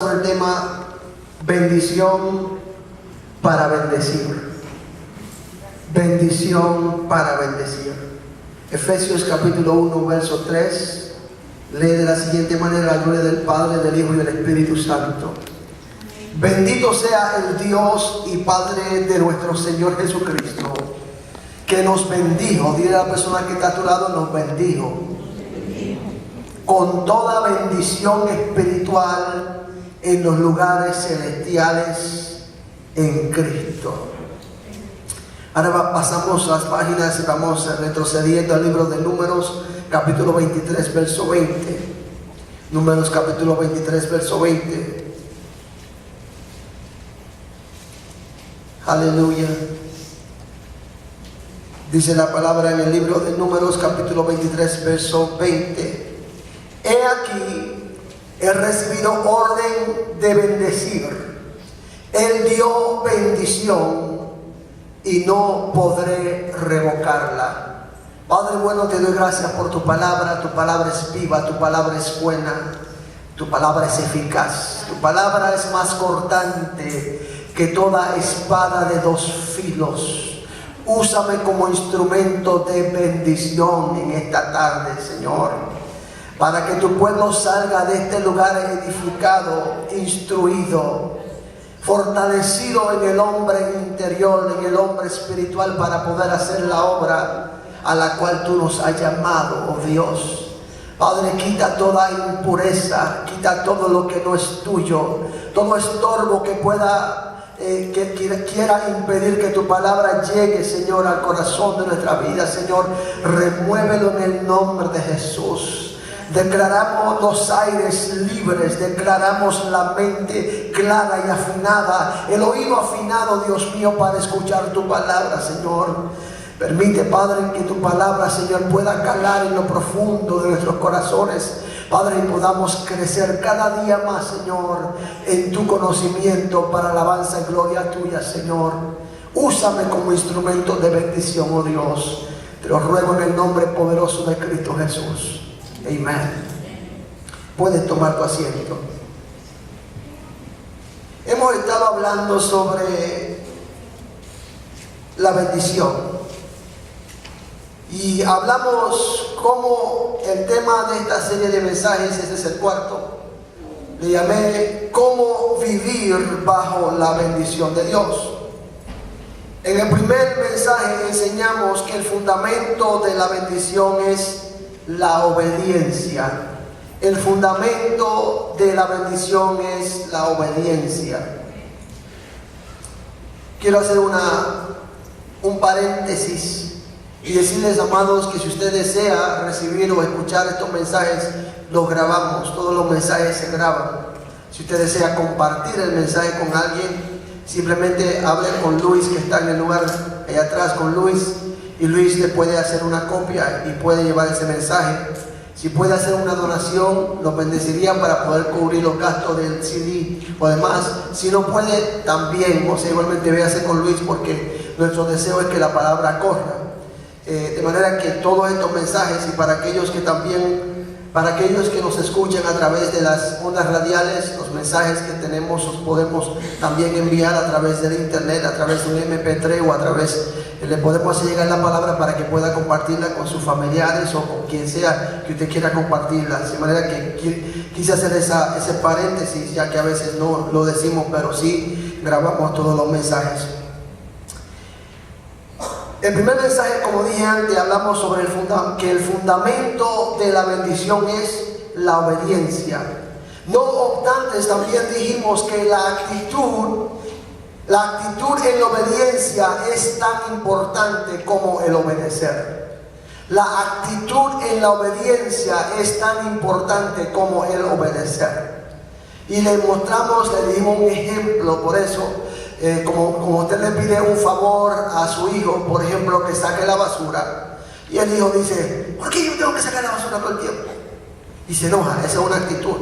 Sobre el tema bendición para bendecir. Bendición para bendecir. Efesios capítulo 1 verso 3 lee de la siguiente manera: la gloria del Padre, del Hijo y del Espíritu Santo. Bendito sea el Dios y Padre de nuestro Señor Jesucristo, que nos bendijo. Dile a la persona que está a tu lado: nos bendijo con toda bendición espiritual en los lugares celestiales en Cristo. Ahora pasamos las páginas y vamos retrocediendo al libro de Números capítulo 23 verso 20. Números capítulo 23 verso 20. Aleluya. Dice la palabra en el libro de Números capítulo 23 verso 20: He aquí, he recibido orden de bendecir. Él dio bendición y no podré revocarla. Padre bueno, te doy gracias por tu palabra. Tu palabra es viva, tu palabra es buena, tu palabra es eficaz, tu palabra es más cortante que toda espada de dos filos. Úsame como instrumento de bendición en esta tarde, Señor, para que tu pueblo salga de este lugar edificado, instruido, fortalecido en el hombre interior, en el hombre espiritual, para poder hacer la obra a la cual tú nos has llamado, oh Dios. Padre, quita toda impureza, quita todo lo que no es tuyo, todo estorbo que pueda que quiera impedir que tu palabra llegue, Señor, al corazón de nuestra vida. Señor, remuévelo en el nombre de Jesús. Declaramos los aires libres, declaramos la mente clara y afinada, el oído afinado, Dios mío, para escuchar tu palabra, Señor. Permite, Padre, que tu palabra, Señor, pueda calar en lo profundo de nuestros corazones, Padre, y podamos crecer cada día más, Señor, en tu conocimiento, para alabanza y gloria tuya, Señor. Úsame como instrumento de bendición, oh Dios. Te lo ruego en el nombre poderoso de Cristo Jesús. Amén. Puedes tomar tu asiento. Hemos estado hablando sobre la bendición y hablamos cómo el tema de esta serie de mensajes, ese es el cuarto, le llamé cómo vivir bajo la bendición de Dios. En el primer mensaje enseñamos que el fundamento de la bendición es la obediencia. El fundamento de la bendición es la obediencia. Quiero hacer un paréntesis y decirles, amados, que si usted desea recibir o escuchar estos mensajes, los grabamos. Todos los mensajes se graban. Si usted desea compartir el mensaje con alguien, simplemente hable con Luis, que está en el lugar allá atrás, con Luis, y Luis le puede hacer una copia y puede llevar ese mensaje. Si puede hacer una donación, lo bendeciría para poder cubrir los gastos del CD o demás. Si no puede, también, o sea, igualmente véase con Luis, porque nuestro deseo es que la palabra corra. De manera que todos estos mensajes, y para aquellos que nos escuchan a través de las ondas radiales, los mensajes que tenemos los podemos también enviar a través del internet, a través de un MP3 o a través, le podemos hacer llegar la palabra para que pueda compartirla con sus familiares o con quien sea que usted quiera compartirla. De manera que quise hacer ese paréntesis, ya que a veces no lo decimos, pero sí grabamos todos los mensajes. El primer mensaje, como dije antes, hablamos sobre que el fundamento de la bendición es la obediencia. No obstante, también dijimos que la actitud en la obediencia es tan importante como el obedecer. La actitud en la obediencia es tan importante como el obedecer. Y le dimos un ejemplo, por eso. Como usted le pide un favor a su hijo, por ejemplo, que saque la basura, y el hijo dice: ¿por qué yo tengo que sacar la basura todo el tiempo? Y se enoja. Esa es una actitud.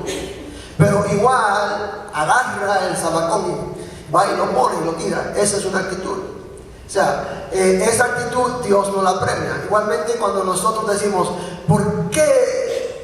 Pero igual agarra el zabacón y va y lo pone y lo tira. Esa es una actitud. O sea, esa actitud Dios no la premia. Igualmente, cuando nosotros decimos: ¿por qué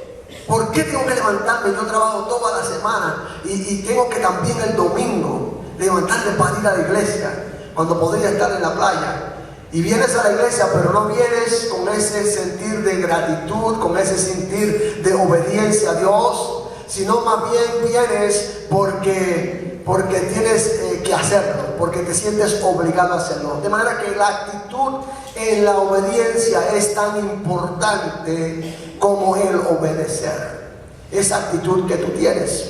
¿Por qué tengo que levantarme? Yo trabajo toda la semana y tengo que también el domingo levantarme para ir a la iglesia cuando podría estar en la playa. Y vienes a la iglesia, pero no vienes con ese sentir de gratitud, con ese sentir de obediencia a Dios, sino más bien vienes porque tienes que hacerlo, porque te sientes obligado a hacerlo. De manera que la actitud en la obediencia es tan importante como el obedecer. Esa actitud que tú tienes.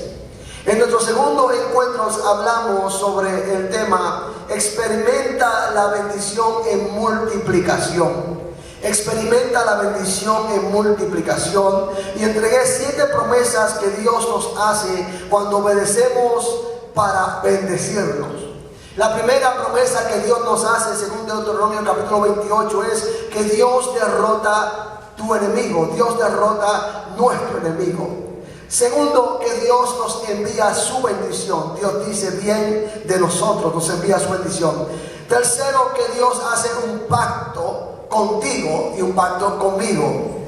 En nuestro segundo encuentro hablamos sobre el tema experimenta la bendición en multiplicación. Experimenta la bendición en multiplicación. Y entregué 7 promesas que Dios nos hace cuando obedecemos para bendecirnos. La primera promesa que Dios nos hace, según Deuteronomio capítulo 28, es que Dios derrota tu enemigo. Dios derrota nuestro enemigo. Segundo, que Dios nos envía su bendición. Dios dice bien de nosotros, nos envía su bendición. Tercero, que Dios hace un pacto contigo y un pacto conmigo.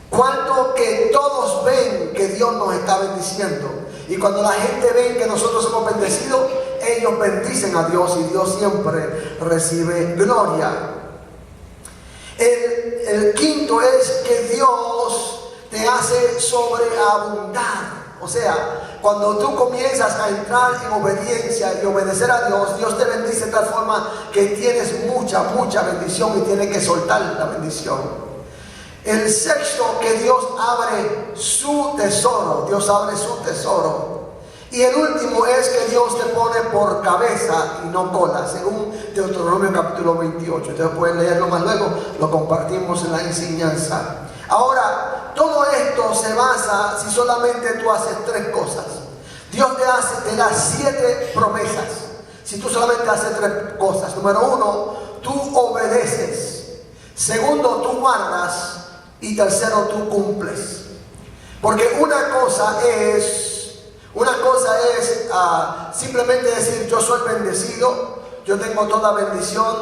Cuanto que todos ven que Dios nos está bendiciendo. Y cuando la gente ve que nosotros hemos bendecido, ellos bendicen a Dios y Dios siempre recibe gloria. El quinto es que Dios te hace sobreabundar. O sea, cuando tú comienzas a entrar en obediencia y obedecer a Dios, Dios te bendice de tal forma que tienes mucha bendición y tienes que soltar la bendición. El sexto, que Dios abre su tesoro. Dios abre su tesoro. Y el último es que Dios te pone por cabeza y no cola, según Deuteronomio capítulo 28. Ustedes pueden leerlo más luego, lo compartimos en la enseñanza. Ahora, todo esto se basa si solamente tú haces 3 cosas. Dios te da 7 promesas si tú solamente haces 3 cosas. Número 1, tú obedeces. Segundo, tú guardas. Y tercero, tú cumples. Porque una cosa es simplemente decir yo soy bendecido, yo tengo toda bendición,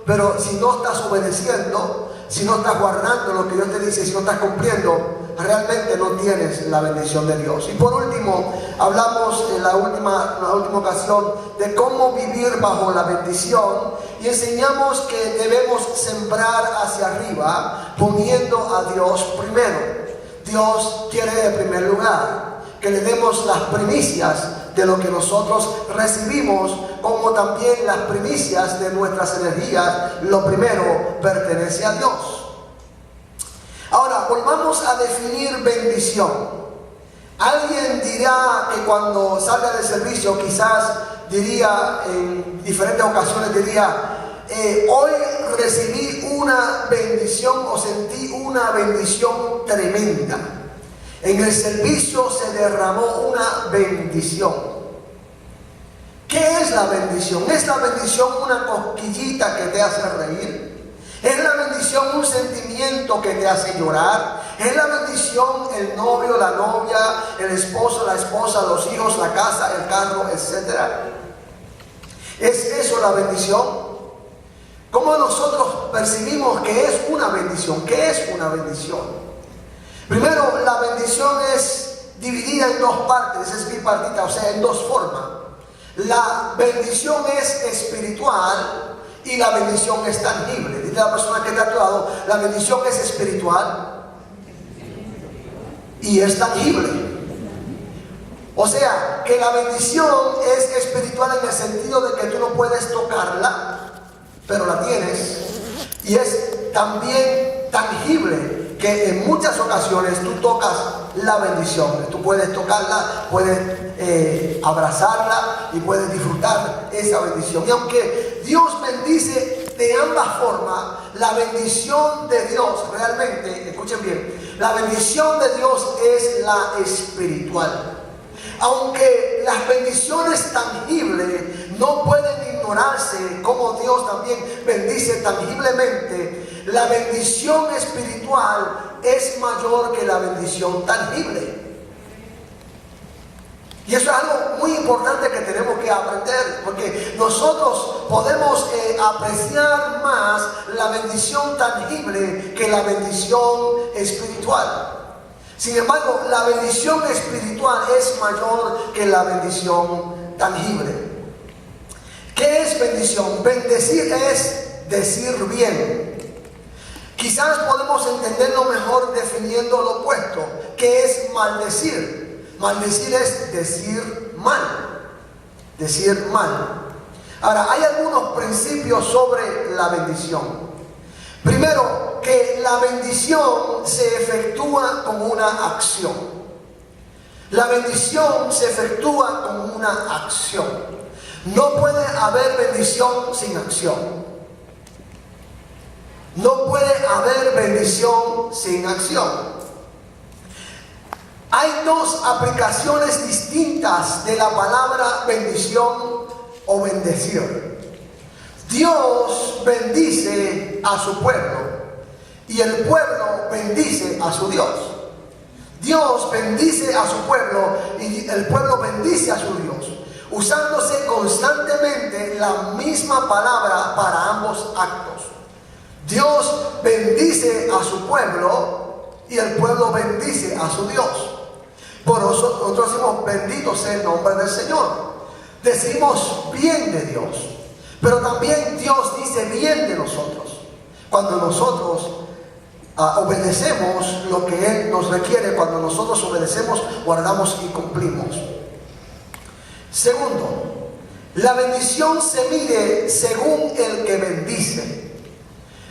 pero si no estás obedeciendo, si no estás guardando lo que Dios te dice, si no estás cumpliendo, realmente no tienes la bendición de Dios. Y por último, hablamos en la última ocasión de cómo vivir bajo la bendición y enseñamos que debemos sembrar hacia arriba poniendo a Dios primero. Dios quiere en primer lugar que le demos las primicias de lo que nosotros recibimos, como también las primicias de nuestras energías. Lo primero pertenece a Dios. Ahora, volvamos a definir bendición. Alguien dirá que cuando salga del servicio, quizás diría, en diferentes ocasiones diría, hoy recibí una bendición o sentí una bendición tremenda. En el servicio se derramó una bendición. ¿Qué es la bendición? ¿Es la bendición una cosquillita que te hace reír? ¿Es la bendición un sentimiento que te hace llorar? ¿Es la bendición el novio, la novia, el esposo, la esposa, los hijos, la casa, el carro, etcétera? ¿Es eso la bendición? ¿Cómo nosotros percibimos que es una bendición? ¿Qué es una bendición? Primero, la bendición es dividida en 2 partes, es bipartita, o sea, en 2 formas. La bendición es espiritual y la bendición es tangible. Dice la persona que está a tu lado, la bendición es espiritual y es tangible. O sea, que la bendición es espiritual en el sentido de que tú no puedes tocarla, pero la tienes. Y es también tangible, que en muchas ocasiones tú tocas la bendición. Tú puedes tocarla, puedes abrazarla y puedes disfrutar esa bendición. Y aunque Dios bendice de ambas formas, la bendición de Dios realmente, escuchen bien, la bendición de Dios es la espiritual. Aunque las bendiciones tangibles no pueden ignorarse, como Dios también bendice tangiblemente, la bendición espiritual es mayor que la bendición tangible. Y eso es algo muy importante que tenemos que aprender, porque nosotros podemos apreciar más la bendición tangible que la bendición espiritual. Sin embargo, la bendición espiritual es mayor que la bendición tangible. ¿Qué es bendición? Bendecir es decir bien. Quizás podemos entenderlo mejor definiendo lo opuesto, que es maldecir. Maldecir es decir mal. Decir mal. Ahora, hay algunos principios sobre la bendición. Primero, que la bendición se efectúa con una acción. La bendición se efectúa con una acción. No puede haber bendición sin acción. No puede haber bendición sin acción. Hay dos aplicaciones distintas de la palabra bendición o bendecir. Dios bendice a su pueblo y el pueblo bendice a su Dios. Dios bendice a su pueblo y el pueblo bendice a su Dios, usándose constantemente la misma palabra para ambos actos. Dios bendice a su pueblo y el pueblo bendice a su Dios. Por eso nosotros decimos: bendito sea el nombre del Señor. Decimos bien de Dios, pero también Dios dice bien de nosotros cuando nosotros obedecemos lo que Él nos requiere. Cuando nosotros obedecemos, guardamos y cumplimos. Segundo, la bendición se mide según el que bendice.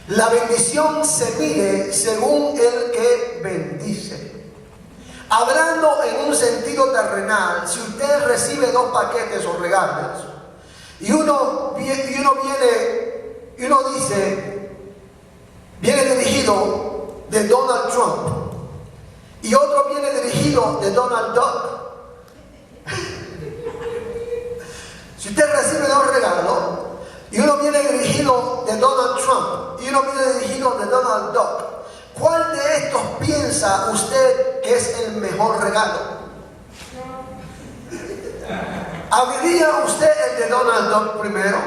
La bendición se mide según el que bendice. Hablando en un sentido terrenal, si usted recibe 2 paquetes o regalos y uno dice, viene dirigido de Donald Trump y otro viene dirigido de Donald Duck. Si usted recibe 2 regalos y uno viene dirigido de Donald Trump y uno viene dirigido de Donald Duck, ¿cuál de estos piensa usted que es el mejor regalo? ¿Abriría usted el de Donald Duck primero?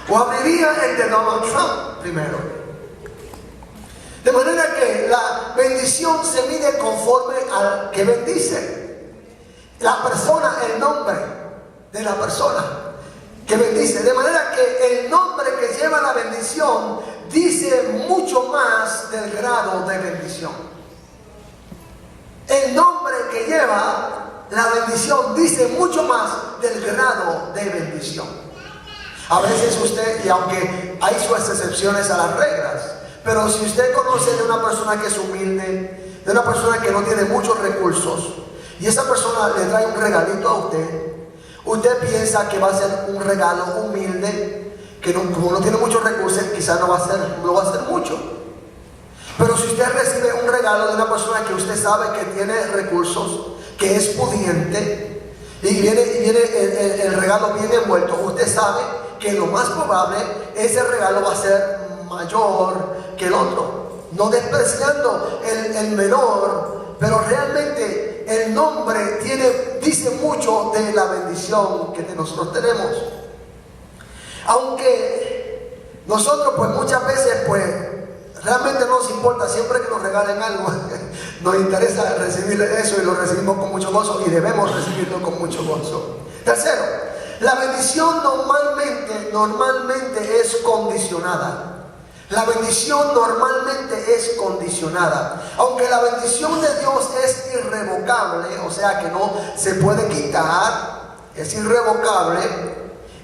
¿O abriría el de Donald Trump primero? De manera que la bendición se mide conforme al que bendice. La persona, el nombre de la persona que bendice. De manera que el nombre que lleva la bendición dice mucho más del grado de bendición. El nombre que lleva la bendición dice mucho más del grado de bendición. A veces usted, y aunque hay sus excepciones a las reglas, pero si usted conoce de una persona que es humilde, de una persona que no tiene muchos recursos, y esa persona le trae un regalito a usted, usted piensa que va a ser un regalo humilde, que como no tiene muchos recursos, quizás no va a ser mucho. Pero si usted recibe un regalo de una persona que usted sabe que tiene recursos, que es pudiente, y viene el regalo bien envuelto, usted sabe que lo más probable, ese regalo va a ser mayor que el otro. No despreciando el menor, pero realmente el nombre dice mucho de la bendición que nosotros tenemos. Aunque nosotros pues muchas veces pues realmente no nos importa, siempre que nos regalen algo nos interesa recibir eso y lo recibimos con mucho gozo y debemos recibirlo con mucho gozo. Tercero, la bendición normalmente es condicionada. La bendición normalmente es condicionada. Aunque la bendición de Dios es irrevocable, o sea que no se puede quitar, es irrevocable.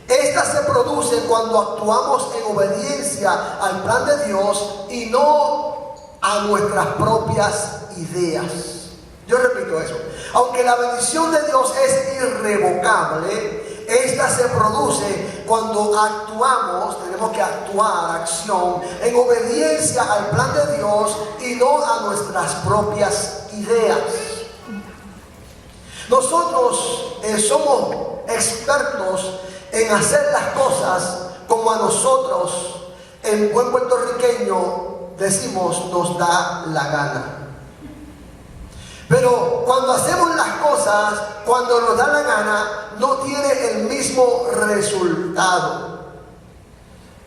Esta se produce cuando actuamos en obediencia al plan de Dios y no a nuestras propias ideas. Yo repito eso. Aunque la bendición de Dios es irrevocable, esta se produce cuando actuamos, tenemos que actuar, acción, en obediencia al plan de Dios y no a nuestras propias ideas. Nosotros somos expertos en hacer las cosas como a nosotros, en buen puertorriqueño, decimos nos da la gana. Pero cuando hacemos las cosas, cuando nos da la gana, no tiene el mismo resultado.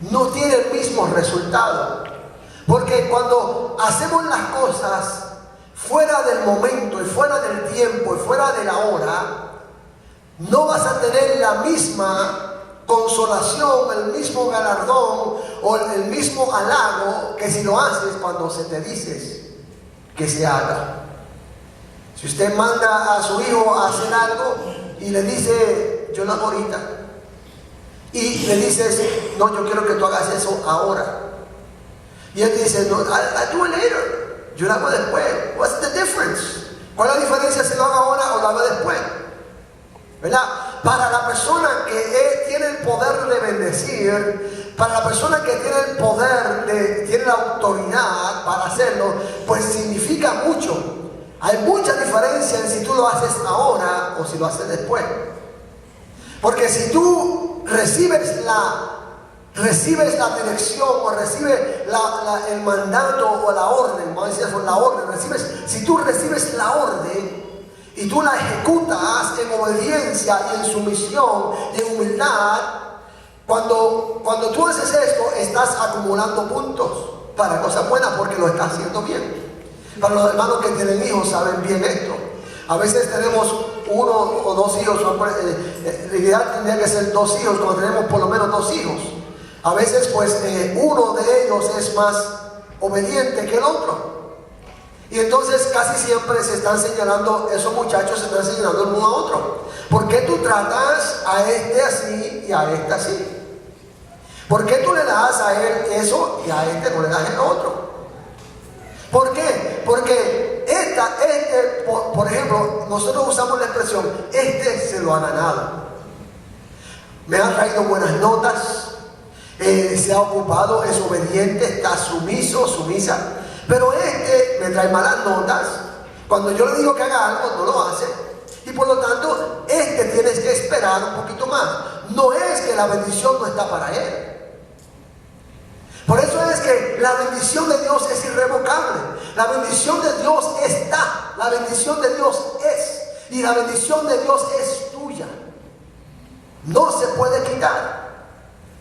No tiene el mismo resultado. Porque cuando hacemos las cosas fuera del momento y fuera del tiempo y fuera de la hora, no vas a tener la misma consolación, el mismo galardón o el mismo halago que si lo haces cuando se te dice que se haga. Si usted manda a su hijo a hacer algo y le dice, yo lo hago ahorita, y le dices, no, yo quiero que tú hagas eso ahora, y él dice, no, I'll do it later, yo lo hago después. What's the difference? ¿Cuál es la diferencia si lo hago ahora o lo hago después? ¿Verdad? Para la persona que tiene el poder de bendecir, para la persona que tiene el poder, tiene la autoridad para hacerlo, pues significa mucho. Hay mucha diferencia en si tú lo haces ahora o si lo haces después. Porque si tú recibes la dirección o recibes el mandato o la orden, vamos a decir eso, la orden, si tú recibes la orden y tú la ejecutas en obediencia y en sumisión y en humildad, cuando tú haces esto, estás acumulando puntos para cosas buenas porque lo estás haciendo bien. Para los hermanos que tienen hijos saben bien esto. A veces tenemos uno o dos hijos, en realidad tendría que ser dos hijos cuando tenemos por lo menos dos hijos. A veces pues uno de ellos es más obediente que el otro. Y entonces casi siempre se están señalando, esos muchachos se están señalando el uno a otro. ¿Por qué tú tratas a este así y a este así? ¿Por qué tú le das a él eso y a este no le das el otro? ¿Por qué? Porque por ejemplo, nosotros usamos la expresión, se lo ha ganado. Me ha traído buenas notas, se ha ocupado, es obediente, está sumiso, sumisa. Pero me trae malas notas. Cuando yo le digo que haga algo, no lo hace. Y por lo tanto, tienes que esperar un poquito más. No es que la bendición no está para él. Por eso es que la bendición de Dios es irrevocable. La bendición de Dios está. La bendición de Dios es. Y la bendición de Dios es tuya. No se puede quitar.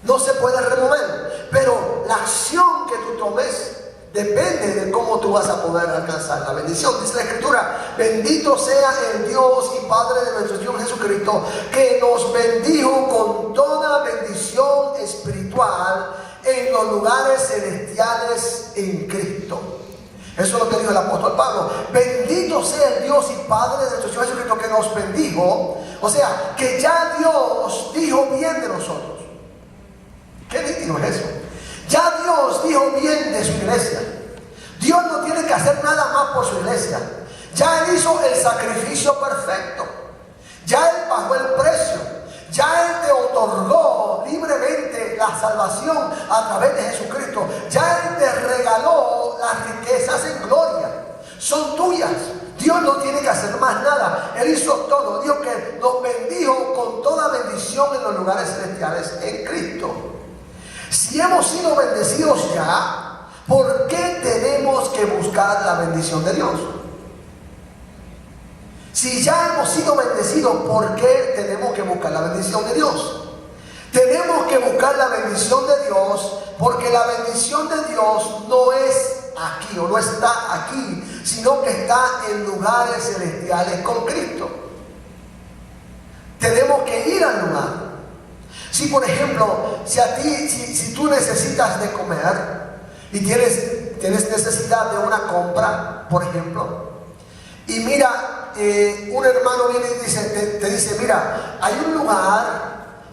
No se puede remover. Pero la acción que tú tomes depende de cómo tú vas a poder alcanzar la bendición. Dice la Escritura, bendito sea el Dios y Padre de nuestro Señor Jesucristo, que nos bendijo con toda bendición espiritual en los lugares celestiales en Cristo. Eso es lo que dijo el apóstol Pablo. Bendito sea el Dios y Padre de nuestro Señor Jesucristo, que nos bendijo. O sea, que ya Dios dijo bien de nosotros. ¿Qué nítido es eso? Ya Dios dijo bien de su iglesia. Dios no tiene que hacer nada más por su iglesia. Ya Él hizo el sacrificio perfecto. Ya Él pagó el precio. Ya Él te otorgó libremente la salvación a través de Jesucristo. Ya Él te regaló las riquezas en gloria. Son tuyas. Dios no tiene que hacer más nada. Él hizo todo. Dios que nos bendijo con toda bendición en los lugares celestiales en Cristo. Si hemos sido bendecidos ya, ¿por qué tenemos que buscar la bendición de Dios? Si ya hemos sido bendecidos, ¿por qué tenemos que buscar la bendición de Dios? Tenemos que buscar la bendición de Dios porque la bendición de Dios no es aquí o no está aquí, sino que está en lugares celestiales con Cristo. Tenemos que ir al lugar. Si por ejemplo, si tú necesitas de comer y tienes necesidad de una compra, por ejemplo, y mira, un hermano viene y te dice, mira, hay un lugar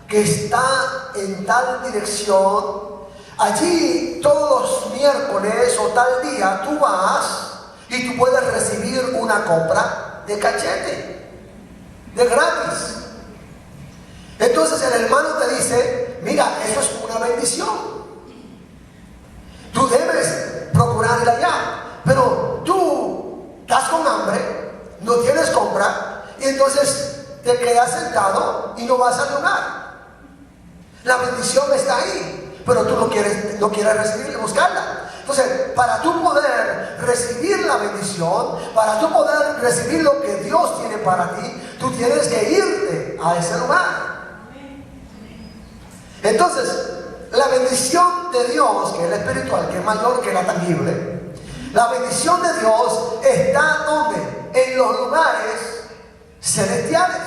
que está en tal dirección, allí todos los miércoles o tal día tú vas y tú puedes recibir una compra de cachete, de gratis. Entonces el hermano te dice, mira, eso es una bendición. Tú debes procurar ir allá, pero tú estás con hambre, no tienes compra, y entonces te quedas sentado y no vas al lugar. La bendición está ahí, pero tú no quieres recibirla, buscarla. Entonces, para tú poder recibir la bendición, para tú poder recibir lo que Dios tiene para ti, tú tienes que irte a ese lugar. Entonces, la bendición de Dios, que es la espiritual, que es mayor que la tangible, La bendición de Dios está ¿dónde? En los lugares celestiales.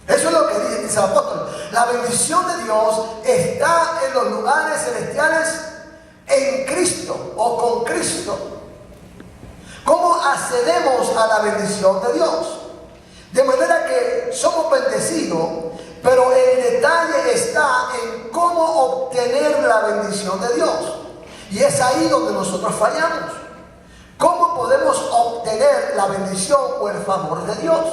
Eso es lo que dice el apóstol. La bendición de Dios está en los lugares celestiales en Cristo o con Cristo. ¿Cómo accedemos a la bendición de Dios? De manera que somos bendecidos, pero el detalle está en cómo obtener la bendición de Dios. Y es ahí donde nosotros fallamos. ¿Cómo podemos obtener la bendición o el favor de Dios?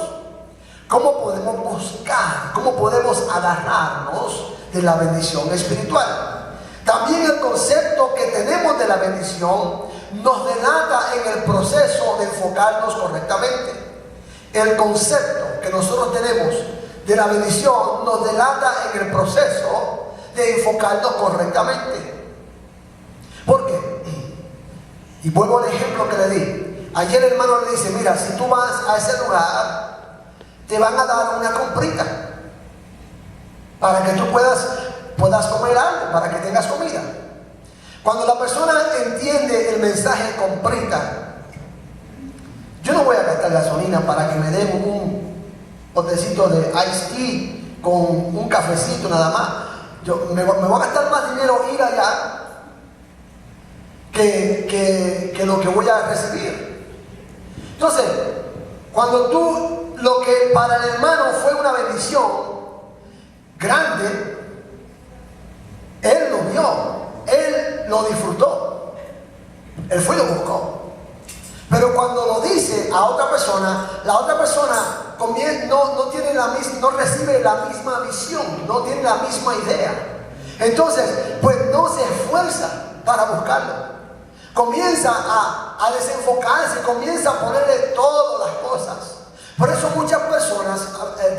¿Cómo podemos buscar? ¿Cómo podemos agarrarnos de la bendición espiritual? También el concepto que tenemos de la bendición nos delata en el proceso de enfocarnos correctamente. El concepto que nosotros tenemos de la bendición nos delata en el proceso de enfocarnos correctamente. ¿Por qué? Y vuelvo al ejemplo que le di. Ayer el hermano le dice, mira, si tú vas a ese lugar, te van a dar una comprita para que tú puedas comer algo, para que tengas comida. Cuando la persona entiende el mensaje comprita, yo no voy a gastar gasolina para que me den un botecito de iced tea con un cafecito nada más. Yo me voy a gastar más dinero ir allá que lo que voy a recibir. Entonces, cuando lo que para el hermano fue una bendición grande, él lo vio, él lo disfrutó, él fue y lo buscó. Pero cuando lo dice a otra persona, la otra persona no recibe la misma visión, no tiene la misma idea. Entonces, pues no se esfuerza para buscarlo. Comienza a desenfocarse, comienza a ponerle todas las cosas. Por eso muchas personas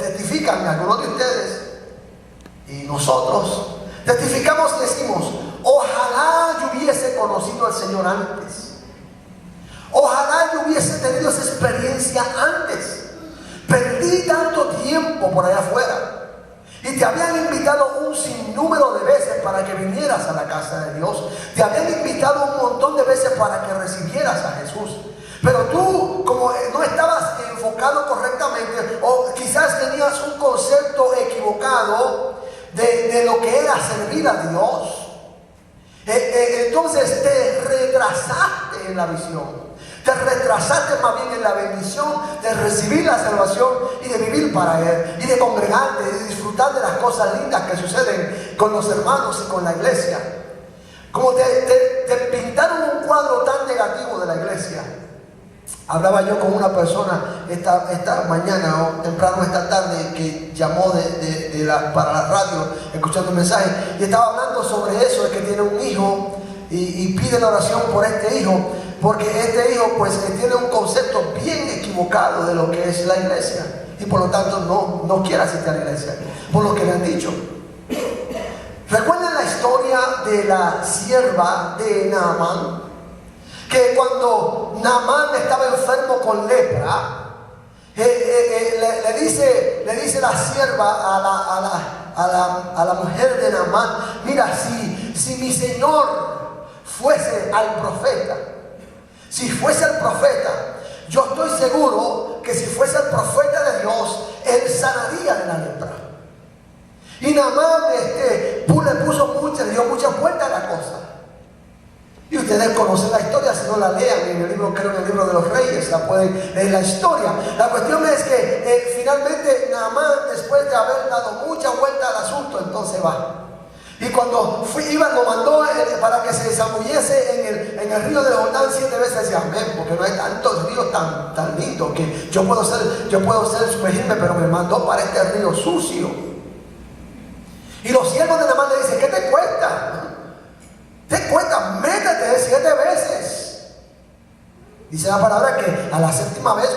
testifican, algunos de ustedes y nosotros, testificamos y decimos, ojalá yo hubiese conocido al Señor antes. Ojalá yo hubiese tenido esa experiencia antes. Perdí tanto tiempo por allá afuera. Y te habían invitado un sinnúmero de veces para que vinieras a la casa de Dios. Te habían invitado un montón de veces para que recibieras a Jesús. Pero tú, como no estabas enfocado correctamente, o quizás tenías un concepto equivocado de lo que era servir a Dios, entonces te retrasaste en la visión. Te retrasaste más bien en la bendición de recibir la salvación y de vivir para Él, y de congregarte, y de disfrutar de las cosas lindas que suceden con los hermanos y con la iglesia. Como te pintaron un cuadro tan negativo de la iglesia. Hablaba yo con una persona esta mañana o temprano esta tarde que llamó para la radio escuchando un mensaje, y estaba hablando sobre eso, de que tiene un hijo y pide la oración por este hijo, porque este hijo pues tiene un concepto bien equivocado de lo que es la iglesia, y por lo tanto no quiere asistir a la iglesia por lo que le han dicho. ¿Recuerdan la historia de la sierva de Naamán? Que cuando Naamán estaba enfermo con lepra, le dice la sierva a la mujer de Naamán, mira, si mi señor fuese al profeta, si fuese el profeta, yo estoy seguro que si fuese el profeta de Dios, él sanaría de la lepra. Y Naamán le dio muchas vueltas a la cosa. Y ustedes conocen la historia, si no la lean en el libro, creo en el libro de los Reyes, la pueden leer la historia. La cuestión es que finalmente Naamán, después de haber dado mucha vuelta al asunto, entonces va. Y cuando lo mandó para que se zambullese en el río de Jordán 7 veces, decía, amén, porque no hay tantos ríos tan lindos que yo puedo sumergirme, pero me mandó para este río sucio. Y los siervos de Naamán le dicen, ¿qué te cuesta? Te cuesta, métete 7 veces. Dice la palabra que a la 7ª vez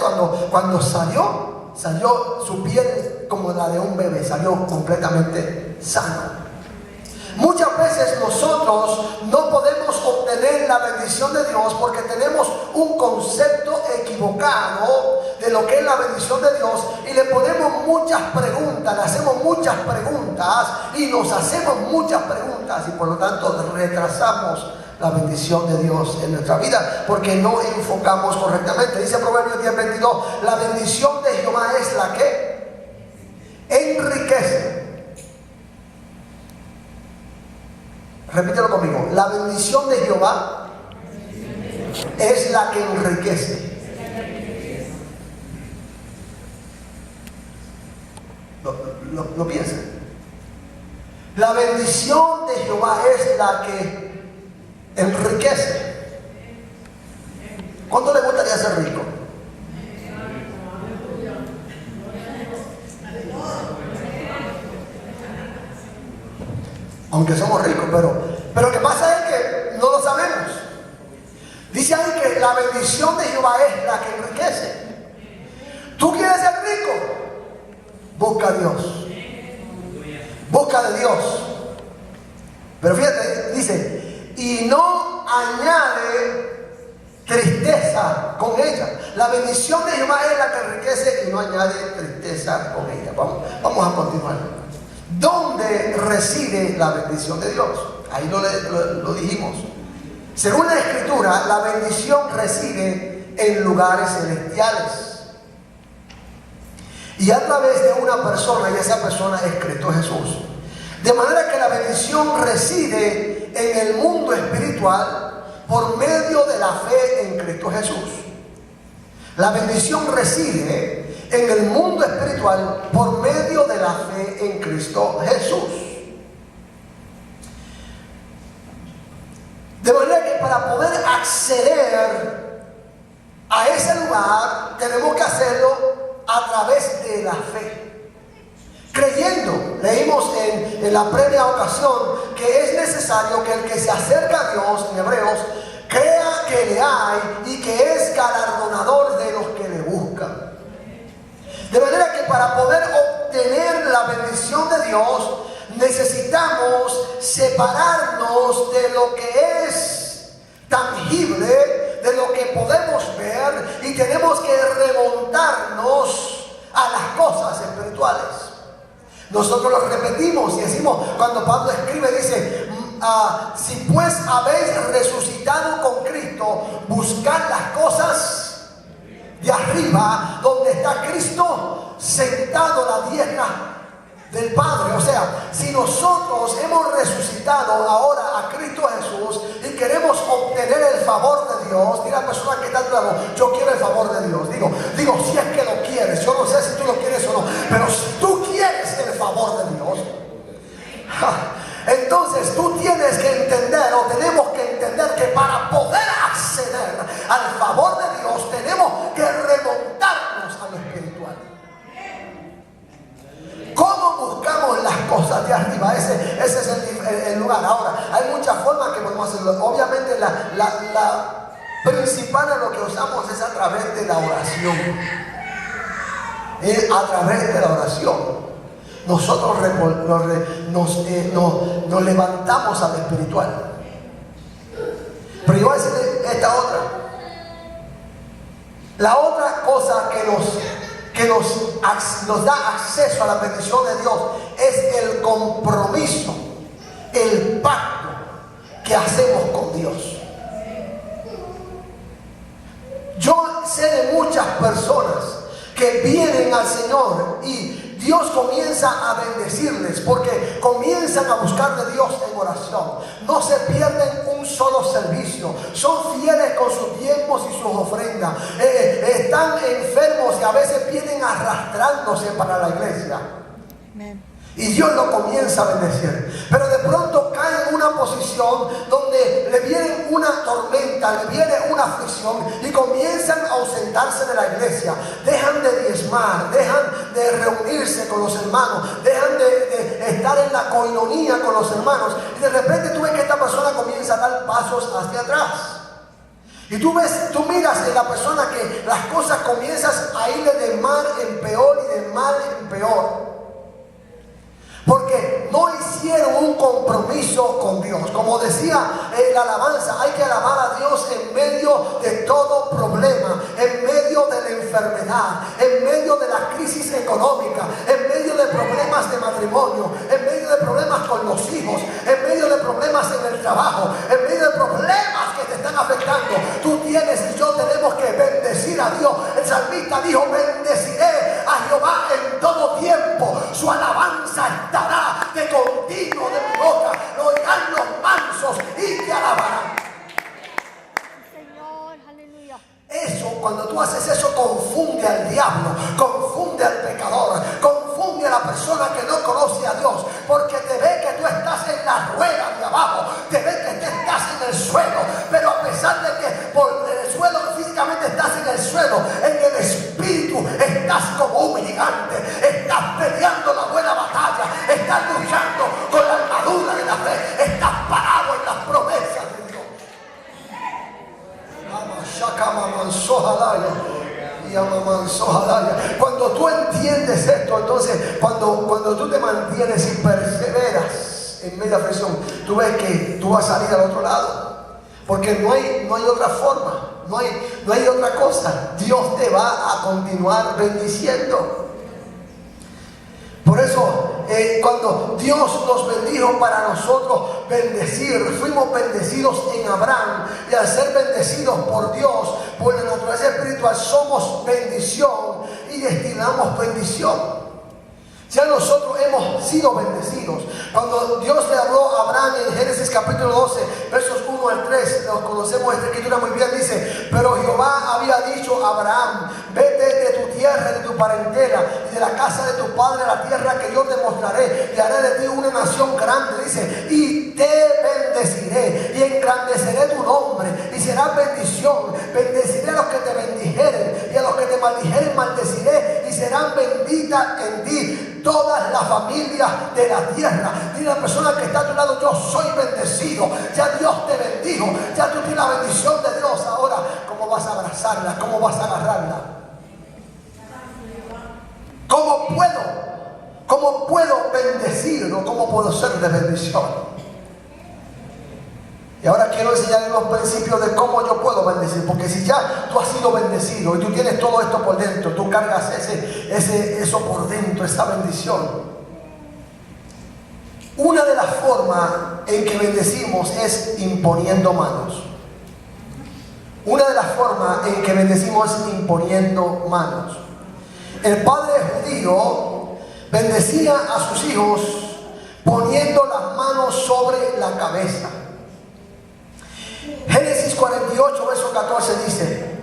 cuando salió su piel como la de un bebé, salió completamente sano. Muchas veces nosotros no podemos obtener la bendición de Dios porque tenemos un concepto equivocado de lo que es la bendición de Dios, y le ponemos muchas preguntas, le hacemos muchas preguntas y nos hacemos muchas preguntas, y por lo tanto retrasamos la bendición de Dios en nuestra vida, porque no enfocamos correctamente. Dice Proverbios 10:22, la bendición de Jehová es la que enriquece. Repítelo conmigo, la bendición de Jehová es la que enriquece. Lo piensen. La bendición de Jehová es la que enriquece. ¿Cuánto le gustaría ser rico? Aunque somos ricos, pero lo que pasa es que no lo sabemos. Dice ahí que la bendición de Jehová es la que enriquece. ¿Tú quieres ser rico? Busca a Dios. Busca de Dios. Pero fíjate, dice, y no añade tristeza con ella. La bendición de Jehová es la que enriquece y no añade tristeza con ella. Vamos a continuar. ¿Dónde reside la bendición de Dios? Ahí lo dijimos. Según la Escritura, la bendición reside en lugares celestiales. Y a través de una persona, y esa persona es Cristo Jesús. De manera que la bendición reside en el mundo espiritual por medio de la fe en Cristo Jesús. La bendición reside en el mundo espiritual por medio de la fe en Cristo Jesús. De manera que para poder acceder a ese lugar tenemos que hacerlo a través de la fe, creyendo. Leímos en la previa ocasión que es necesario que el que se acerca a Dios, en Hebreos, crea que le hay y que es galardonador de los que le buscan. De manera que para poder obtener la bendición de Dios necesitamos separarnos de lo que es tangible, de lo que podemos ver, y tenemos que remontarnos a las cosas espirituales. Nosotros lo repetimos y decimos, cuando Pablo escribe, dice, si pues habéis resucitado con Cristo, buscad las cosas de arriba, donde está Cristo sentado a la diestra del Padre. O sea, si nosotros hemos resucitado ahora a Cristo Jesús y queremos obtener el favor de Dios, dile a la persona que está a tu lado, yo quiero el favor de Dios. Digo, si es que lo quieres, yo no sé si tú lo quieres o no, pero si tú quieres el favor de Dios, entonces tú tienes que entender, o tenemos que entender, que para poder acceder al favor de Dios tenemos que remontarnos a lo espiritual. ¿Cómo buscamos las cosas de arriba? Ese es el lugar. Ahora, hay muchas formas que podemos hacerlo. Obviamente la principal de lo que usamos es a través de la oración. A través de la oración nosotros nos levantamos a lo espiritual. Pero yo voy a decirle esta otra. La otra cosa que nos da acceso a la bendición de Dios es el compromiso, el pacto que hacemos con Dios. Yo sé de muchas personas que vienen al Señor y Dios comienza a bendecirles porque comienzan a buscar de Dios en oración. No se pierden un solo servicio. Son fieles con sus diezmos y sus ofrendas. Están enfermos y a veces vienen arrastrándose para la iglesia. Amén. Y Dios lo comienza a bendecir. Pero de pronto cae en una posición donde le viene una tormenta, le viene una aflicción y comienzan a ausentarse de la iglesia. Dejan de diezmar, dejan de reunirse con los hermanos, dejan de estar en la coinonía con los hermanos. Y de repente tú ves que esta persona comienza a dar pasos hacia atrás. Y tú miras en la persona que las cosas comienzan a irle de mal en peor y de mal en peor. Porque no hicieron un compromiso con Dios. Como decía la alabanza, hay que alabar a Dios en medio de todo problema, en medio de la enfermedad, en medio de la crisis económica, en medio de problemas de matrimonio, en medio de problemas con los hijos, en medio de problemas en el trabajo, en medio de problemas Dios. El salmista dijo: bendeciré a Jehová en todo tiempo, su alabanza estará de continuo de mi boca. Lo oirán los mansos y te alabarán. Señor, aleluya. Eso, cuando tú haces eso, confunde al diablo, confunde al pecador, confunde a la persona que no conoce a Dios, porque te ve que tú estás en la rueda de abajo, te ve que tú estás en el suelo, pero a pesar de que por el suelo físicamente estás en el suelo, en el espíritu estás como un gigante, estás peleando la buena batalla, estás luchando con la armadura de la fe, estás parado en las promesas de Dios. Cuando tú entiendes esto, entonces cuando tú te mantienes y perseveras en media aflicción, tú ves que tú vas a salir al otro lado, porque no hay otra forma, no hay otra cosa. Dios te va a continuar bendiciendo. Por eso, cuando Dios nos bendijo para nosotros bendecir, fuimos bendecidos en Abraham, y al ser bendecidos por Dios, por la naturaleza espiritual, somos bendición y destinamos bendición. Ya nosotros hemos sido bendecidos. Cuando Dios le habló a Abraham en Génesis capítulo 12, versos 1 al 3, nos conocemos esta escritura muy bien, dice: pero Jehová había dicho a Abraham: vete de tu tierra, de tu parentela y de la casa de tu padre a la tierra que yo te mostraré, y haré de ti una nación grande, dice, y te bendeciré y engrandeceré tu nombre y serás bendición. Bendeciré a los que te bendijeren, y a los que te maldijeren maldeciré, y serán benditas en ti todas las familias de la tierra. Dile a la persona que está a tu lado: yo soy bendecido. Ya Dios te bendijo, ya tú tienes la bendición de Dios. Ahora, ¿cómo vas a abrazarla? ¿Cómo vas a agarrarla? ¿Cómo puedo bendecirlo? ¿Cómo puedo ser de bendición? Y ahora quiero enseñarles los principios de cómo yo puedo bendecir. Porque si ya tú has sido bendecido y tú tienes todo esto por dentro, tú cargas eso por dentro, esa bendición. Una de las formas en que bendecimos es imponiendo manos. Una de las formas en que bendecimos es imponiendo manos. El padre judío bendecía a sus hijos poniendo las manos sobre la cabeza. Génesis 48, verso 14 dice: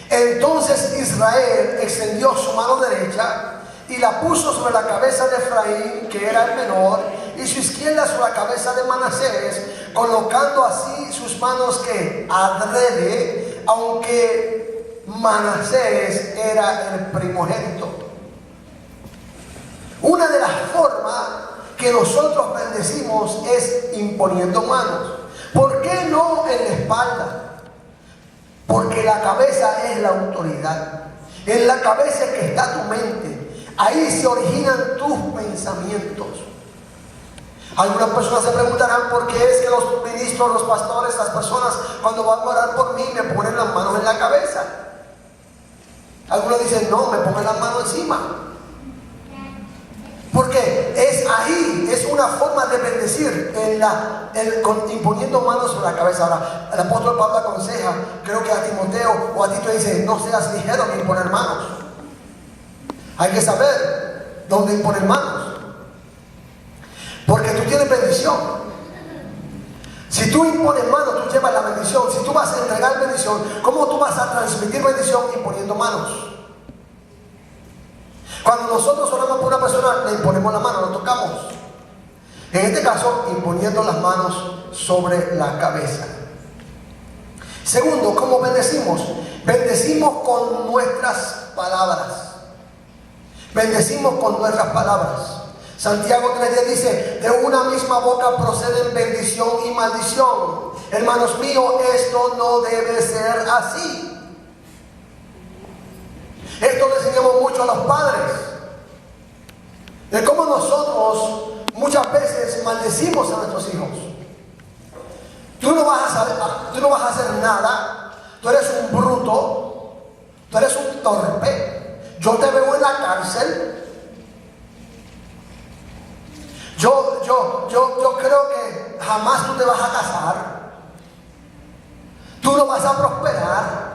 entonces Israel extendió su mano derecha y la puso sobre la cabeza de Efraín, que era el menor, y su izquierda sobre la cabeza de Manasés, colocando así sus manos que adrede, aunque Manasés era el primogénito. Una de las formas que nosotros bendecimos es imponiendo manos. ¿Por qué no en la espalda? Porque la cabeza es la autoridad. En la cabeza es que está tu mente. Ahí se originan tus pensamientos. Algunas personas se preguntarán por qué es que los ministros, los pastores, las personas, cuando van a orar por mí, me ponen las manos en la cabeza. Algunos dicen: no, me pongan las manos encima. Porque es ahí, es una forma de bendecir, imponiendo manos sobre la cabeza. Ahora, el apóstol Pablo aconseja, creo que a Timoteo o a Tito dice: no seas ligero en imponer manos. Hay que saber dónde imponer manos, porque tú tienes bendición. Si tú impones manos, tú llevas la bendición. Si tú vas a entregar bendición, ¿cómo tú vas a transmitir bendición imponiendo manos? Cuando nosotros oramos por una persona, le imponemos la mano, lo tocamos. En este caso, imponiendo las manos sobre la cabeza. Segundo, ¿cómo bendecimos? Bendecimos con nuestras palabras. Bendecimos con nuestras palabras. Santiago 3:10 dice: de una misma boca proceden bendición y maldición. Hermanos míos, esto no debe ser así. Esto le enseñamos mucho a los padres, de cómo nosotros muchas veces maldecimos a nuestros hijos. Tú no vas a hacer nada, tú eres un bruto, tú eres un torpe, yo te veo en la cárcel. Yo creo que jamás tú te vas a casar, tú no vas a prosperar.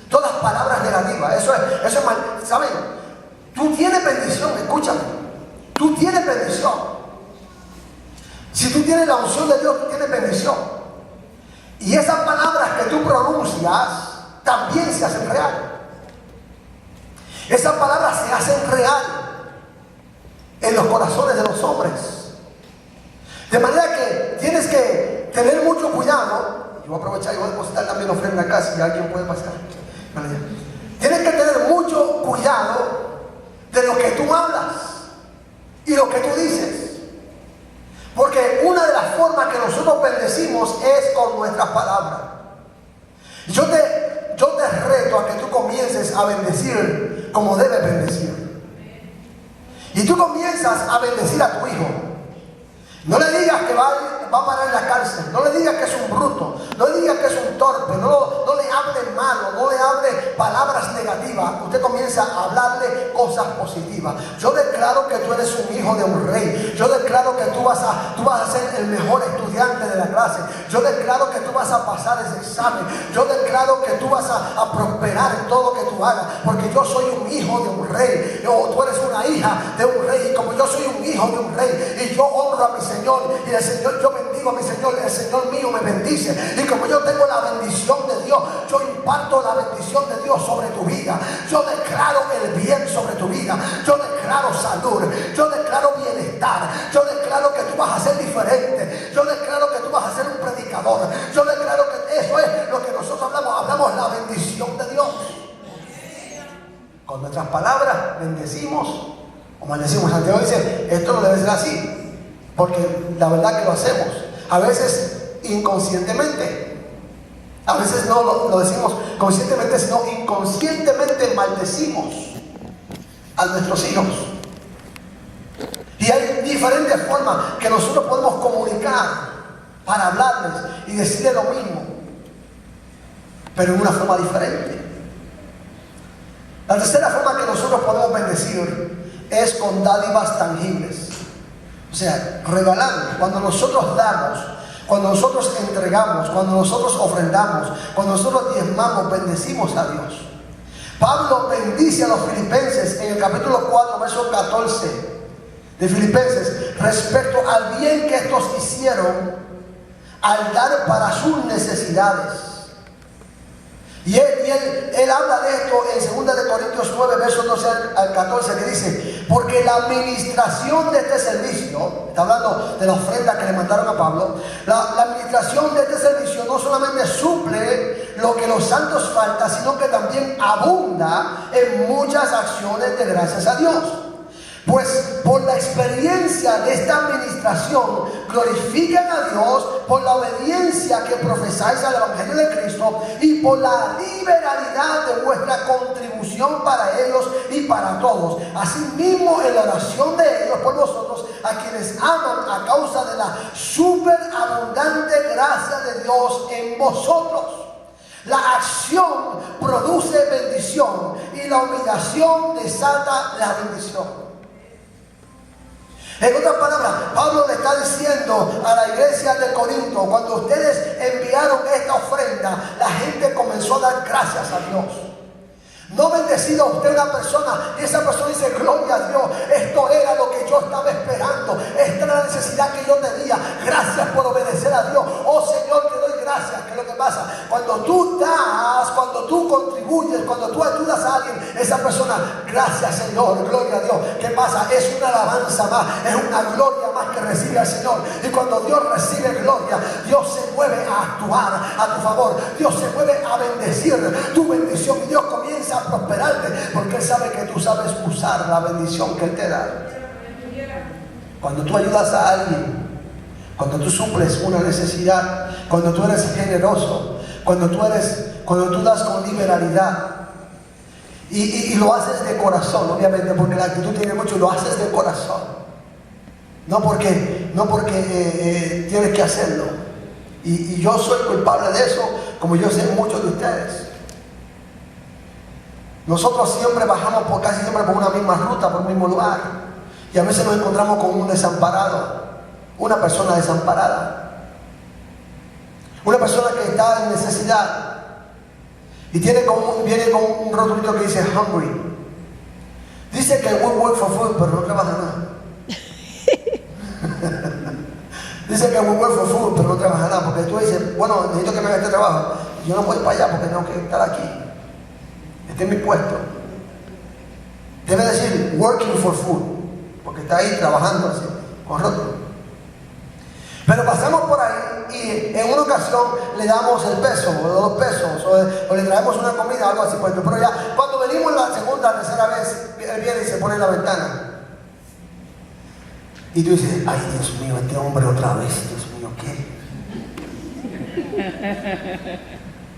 Todas palabras negativas negativa. Eso es mal. ¿Saben? Tú tienes bendición, escúchame. Tú tienes bendición. Si tú tienes la unción de Dios, tú tienes bendición. Y esas palabras que tú pronuncias también se hacen real. Esas palabras se hacen real en los corazones de los hombres. De manera que tienes que tener mucho cuidado. Yo voy a aprovechar y voy a depositar también ofrenda acá si alguien puede pasar. Tienes que tener mucho cuidado de lo que tú hablas y lo que tú dices. Porque una de las formas que nosotros bendecimos es con nuestras palabras. Yo te reto a que tú comiences a bendecir como debes bendecir. Y tú comienzas a bendecir a tu hijo. No le digas que va a parar en la cárcel. No le digas que es un bruto. No le digas que es un torpe. No le hable malo. No le hable palabras negativas. Usted comienza a hablarle cosas positivas. Yo declaro que tú eres un hijo de un rey. Yo declaro que tú vas a ser el mejor estudiante de la clase. Yo declaro que tú vas a pasar ese examen. Yo declaro que tú vas a prosperar en todo lo que tú hagas. Porque yo soy un hijo de un rey. Tú eres una hija de un rey. Y como yo soy un hijo de un rey, y yo honro a mi Señor, y el Señor, yo bendigo a mi Señor, el Señor mío me bendice, y como yo tengo la bendición de Dios, yo imparto la bendición de Dios sobre tu vida. Yo declaro el bien sobre tu vida. Yo declaro salud. Yo declaro bienestar. Yo declaro que tú vas a ser diferente. Yo declaro que tú vas a ser un predicador. Yo declaro que eso es lo que nosotros hablamos la bendición de Dios. Con nuestras palabras bendecimos o maldecimos. Santiago dice, esto no debe ser así, porque la verdad que lo hacemos, a veces inconscientemente, a veces no lo decimos conscientemente, sino inconscientemente maldecimos a nuestros hijos. Y hay diferentes formas que nosotros podemos comunicar para hablarles y decirles lo mismo, pero en una forma diferente. La tercera forma que nosotros podemos bendecir es con dádivas tangibles. O sea, regalando. Cuando nosotros damos, cuando nosotros entregamos, cuando nosotros ofrendamos, cuando nosotros diezmamos, bendecimos a Dios. Pablo bendice a los filipenses en el capítulo 4, verso 14 de Filipenses, respecto al bien que estos hicieron al dar para sus necesidades. Y él habla de esto en 2 Corintios 9, versos 12 al 14, que dice, porque la administración de este servicio, está hablando de la ofrenda que le mandaron a Pablo, la administración de este servicio no solamente suple lo que los santos falta, sino que también abunda en muchas acciones de gracias a Dios. Pues por la experiencia de esta administración glorifican a Dios por la obediencia que profesáis al Evangelio de Cristo y por la liberalidad de vuestra contribución para ellos y para todos. Asimismo, en la oración de ellos por vosotros, a quienes aman a causa de la superabundante gracia de Dios en vosotros. La acción produce bendición y la humillación desata la bendición. En otras palabras, Pablo le está diciendo a la iglesia de Corinto, cuando ustedes enviaron esta ofrenda, la gente comenzó a dar gracias a Dios. No bendecido a usted una persona y esa persona dice, gloria a Dios, esto era lo que yo estaba esperando, esta era la necesidad que yo tenía, gracias por obedecer a Dios. Oh Señor, te doy gracias. ¿Qué es lo que pasa? Cuando tú das, cuando tú contribuyes, cuando tú ayudas a alguien, esa persona, gracias Señor, gloria a Dios. ¿Qué pasa? Es una alabanza más, es una gloria más que recibe al Señor. Y cuando Dios recibe gloria, Dios se mueve a actuar a tu favor, Dios se mueve a bendecir tu bendición y Dios comienza a prosperarte, porque Él sabe que tú sabes usar la bendición que Él te da. Cuando tú ayudas a alguien, cuando tú suples una necesidad, cuando tú eres generoso, cuando tú das con liberalidad y lo haces de corazón, obviamente, porque la actitud tiene mucho, lo haces de corazón, no porque tienes que hacerlo. Y yo soy culpable de eso, como yo sé muchos de ustedes. Nosotros siempre bajamos casi siempre por una misma ruta, por un mismo lugar. Y a veces nos encontramos con un desamparado, una persona desamparada, una persona que está en necesidad. y viene con un rotulito que dice hungry. Dice que we work for food, pero no trabaja nada. Dice que we work for food, pero no trabaja nada, porque tú dices, bueno, necesito que me haga este trabajo. Yo no voy para allá porque tengo que estar aquí. Este es mi puesto. Debe decir working for food, porque está ahí trabajando así, con rótulo. Pero pasamos por ahí y en una ocasión le damos el peso, o 2 pesos, o le traemos una comida, algo así. Pero ya cuando venimos la segunda, tercera vez, él viene y se pone en la ventana. Y tú dices, ay Dios mío, este hombre otra vez, Dios mío, ¿qué?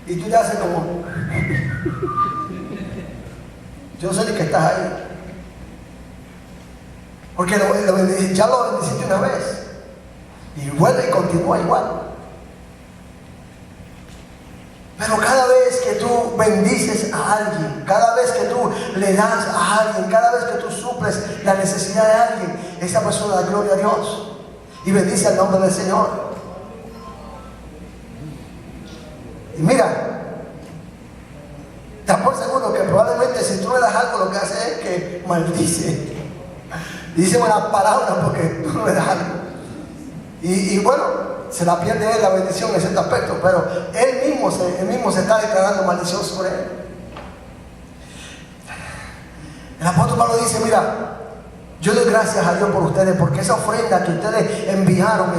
Y tú te haces como, yo sé ni que estás ahí. Porque ya lo bendeciste una vez. Y vuelve y continúa igual. Pero cada vez que tú bendices a alguien, cada vez que tú le das a alguien, cada vez que tú suples la necesidad de alguien, esa persona da gloria a Dios y bendice al nombre del Señor. Y mira, estás por seguro que probablemente si tú le das algo, lo que hace es que maldice. Dice buenas palabras porque tú no le das algo. Y bueno, se la pierde él la bendición en cierto aspecto, pero él mismo se está declarando maldición sobre él. El apóstol Pablo dice, mira, yo doy gracias a Dios por ustedes, porque esa ofrenda que ustedes enviaron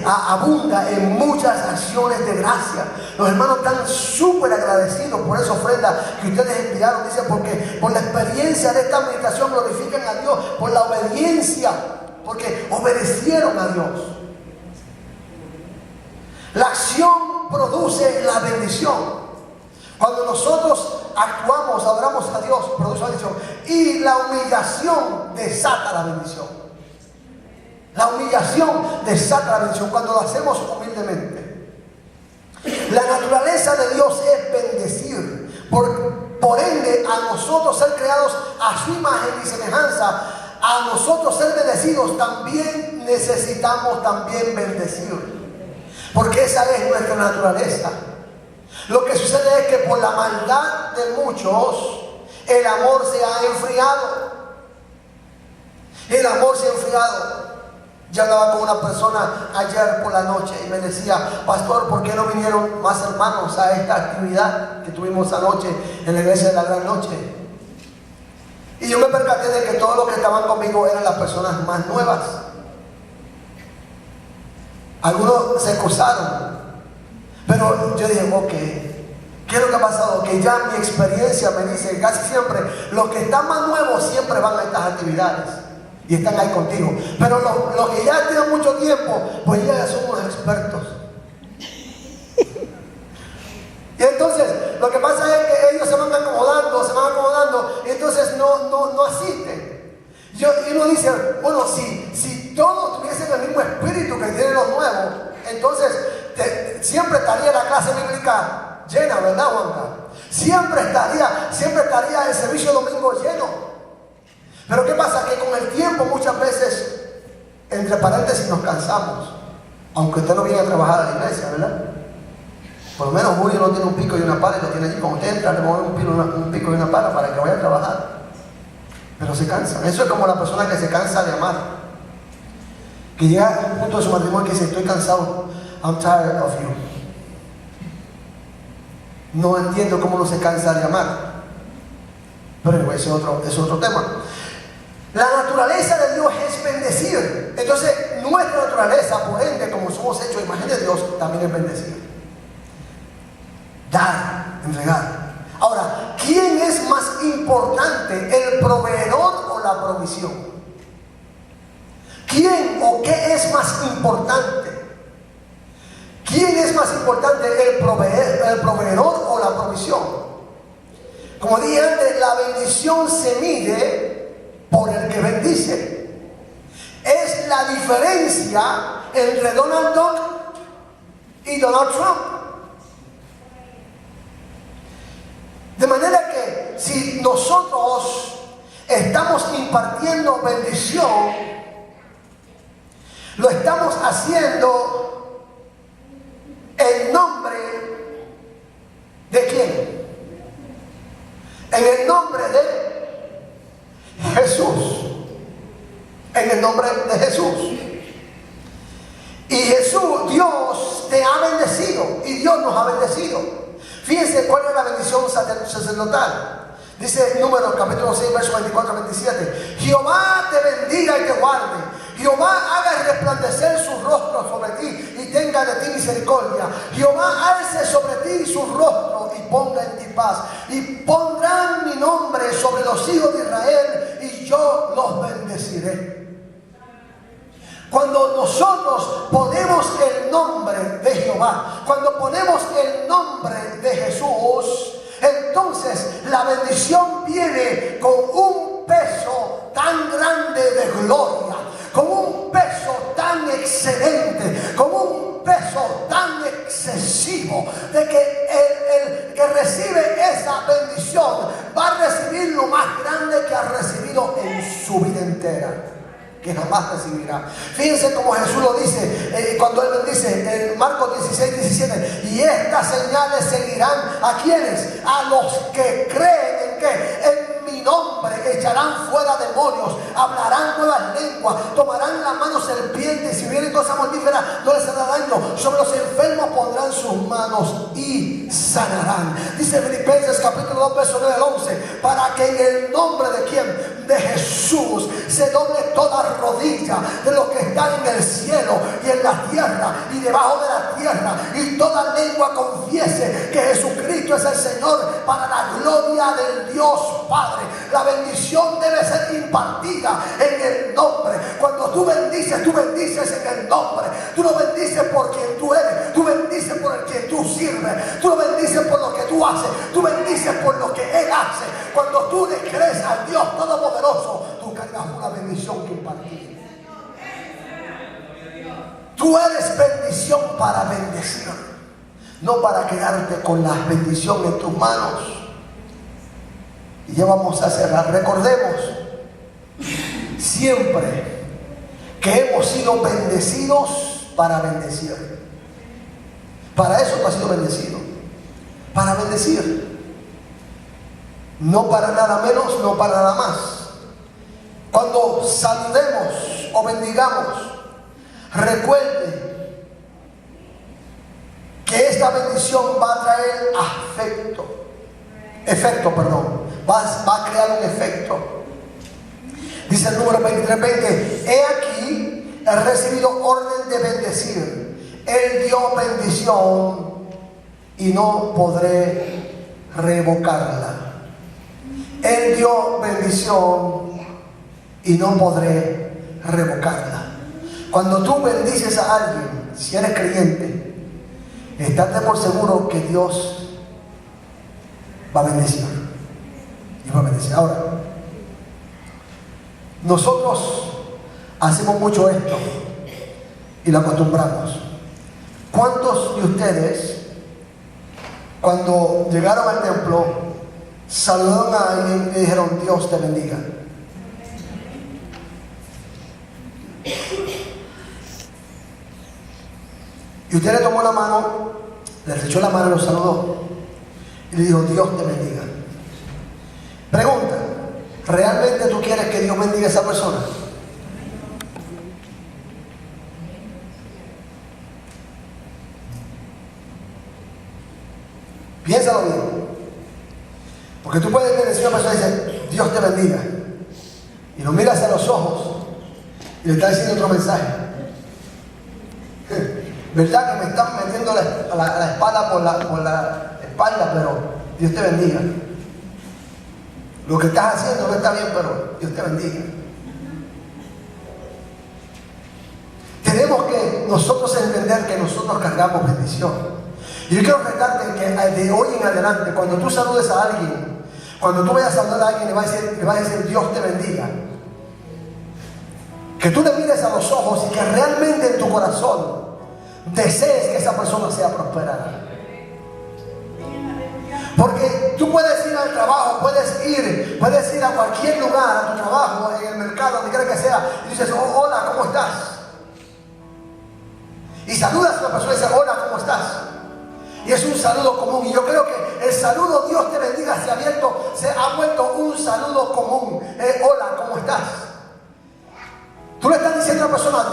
abunda en muchas acciones de gracia. Los hermanos están súper agradecidos por esa ofrenda que ustedes enviaron. Dice, porque por la experiencia de esta administración glorifican a Dios por la obediencia, porque obedecieron a Dios. La acción produce la bendición. Cuando nosotros actuamos, adoramos a Dios, produce la bendición. Y la humillación desata la bendición. La humillación desata la bendición cuando lo hacemos humildemente. La naturaleza de Dios es bendecir. Por ende, a nosotros ser creados a su imagen y semejanza, a nosotros ser bendecidos, también necesitamos también bendecir. Porque esa es nuestra naturaleza. Lo que sucede es que por la maldad de muchos, el amor se ha enfriado. El amor se ha enfriado. Yo hablaba con una persona ayer por la noche y me decía, pastor, ¿por qué no vinieron más hermanos a esta actividad que tuvimos anoche en la iglesia de la gran noche? Y yo me percaté de que todos los que estaban conmigo eran las personas más nuevas. Algunos se excusaron, pero yo dije, ok, ¿qué es lo que ha pasado? Que ya mi experiencia me dice que casi siempre los que están más nuevos siempre van a estas actividades y están ahí contigo. Pero los que ya tienen mucho tiempo, pues ya son unos expertos. Y entonces lo que pasa es que ellos se van acomodando y entonces no asisten. Y uno dice, bueno, si todos tuviesen el mismo espíritu que tienen los nuevos, entonces siempre estaría la clase bíblica llena, ¿verdad, Juanca? Siempre estaría el servicio domingo lleno. Pero ¿qué pasa? Que con el tiempo muchas veces, entre paréntesis, nos cansamos. Aunque usted no viene a trabajar a la iglesia, ¿verdad? Por lo menos Julio no tiene un pico y una pala y lo tiene allí. Cuando usted entra, le mueve un pico y una pala para que vaya a trabajar. Pero se cansan. Eso es como la persona que se cansa de amar, que llega a un punto de su matrimonio que dice, estoy cansado, I'm tired of you. No entiendo cómo uno se cansa de amar, pero ese es otro tema. La naturaleza de Dios es bendecir. Entonces nuestra naturaleza, por ende, como somos hechos a imagen de Dios, también es bendecir, dar, entregar. Ahora, ¿quién es más importante, el proveedor o la provisión? ¿Quién o qué es más importante? ¿Quién es más importante, el proveedor o la provisión? Como dije antes, la bendición se mide por el que bendice. Es la diferencia entre Donald Duck y Donald Trump. De manera que si nosotros estamos impartiendo bendición, lo estamos haciendo en nombre de ¿quién? el nombre de Jesús. Y Jesús, Dios te ha bendecido y Dios nos ha bendecido. Fíjense cuál es la bendición sacerdotal. Dice Números capítulo 6, versos 24 a 27. Jehová te bendiga y te guarde. Jehová haga resplandecer su rostro sobre ti y tenga de ti misericordia. Jehová alce sobre ti su rostro y ponga en ti paz. Y pondrán mi nombre sobre los hijos de Israel y yo los bendeciré. Cuando nosotros ponemos el nombre de Jehová, cuando ponemos el nombre de Jesús, entonces la bendición viene con un peso tan grande de gloria, con un peso tan excelente, con un peso tan excesivo, de que el que recibe esa bendición va a recibir lo más grande que ha recibido en su vida entera, que jamás recibirá. Fíjense como Jesús lo dice cuando Él bendice en Marcos 16, 17. Y estas señales seguirán ¿a quiénes? A los que creen en ¿qué? En mi nombre. Echarán fuera demonios, hablarán nuevas lenguas, tomarán en la mano serpientes, si vienen cosas mortíferas no les hará daño, sobre los enfermos pondrán sus manos y sanarán. Dice Filipenses capítulo 2, verso 9 al 11, para que en el nombre de ¿quién? De Jesús se doble toda rodilla de los que están en el cielo y en la tierra y debajo de la tierra, y toda lengua confiese que Jesucristo es el Señor, para la gloria del Dios Padre. La bendición debe ser impartida en el nombre. Cuando tú bendices en el nombre. Tú no bendices por quien tú eres, tú bendices por el quien tú sirves, tú no bendices por lo que tú haces, tú bendices por lo que Él hace. Cuando tú le crees al Dios Todopoderoso, tú cargas una bendición que impartir. Tú eres bendición para bendecir, no para quedarte con la bendición en tus manos. Y ya vamos a cerrar. Recordemos siempre que hemos sido bendecidos para bendecir. Para eso tú has sido bendecido, para bendecir, no para nada menos, no para nada más. Cuando saludemos o bendigamos, recuerde que esta bendición va a traer va a crear un efecto. Dice el número 23, 20, he aquí, he recibido orden de bendecir. Él dio bendición y no podré revocarla. Él dio bendición y no podré revocarla. Cuando tú bendices a alguien, si eres creyente, estate por seguro que Dios va a bendecir. Dios va a bendecir. Ahora, nosotros hacemos mucho esto y lo acostumbramos. ¿Cuántos de ustedes, cuando llegaron al templo, saludaron a alguien y dijeron Dios te bendiga? Y usted le tomó la mano, le echó la mano y lo saludó y le dijo Dios te bendiga. Pregunta, ¿realmente tú quieres que Dios bendiga a esa persona? Piénsalo bien. Porque tú puedes decir a una persona y decir Dios te bendiga, y lo miras a los ojos y le estás diciendo otro mensaje. ¿Verdad que me están metiendo la espada por la espalda, pero Dios te bendiga? Lo que estás haciendo no está bien, pero Dios te bendiga. Tenemos que nosotros entender que nosotros cargamos bendición. Y yo quiero retarte que de hoy en adelante, cuando tú saludes a alguien, cuando tú vayas a saludar a alguien, le vas a decir Dios te bendiga, que tú le mires a los ojos y que realmente en tu corazón desees que esa persona sea prosperada. Porque tú puedes ir al trabajo, puedes ir a cualquier lugar, a tu trabajo, en el mercado, donde quiera que sea, y dices, oh, hola, ¿cómo estás? Y saludas a una persona y dices, hola, ¿cómo estás? Y es un saludo común. Y yo creo que el saludo Dios te bendiga se ha vuelto un saludo común. Hola, ¿cómo estás? Tú Tú le estás diciendo a la persona,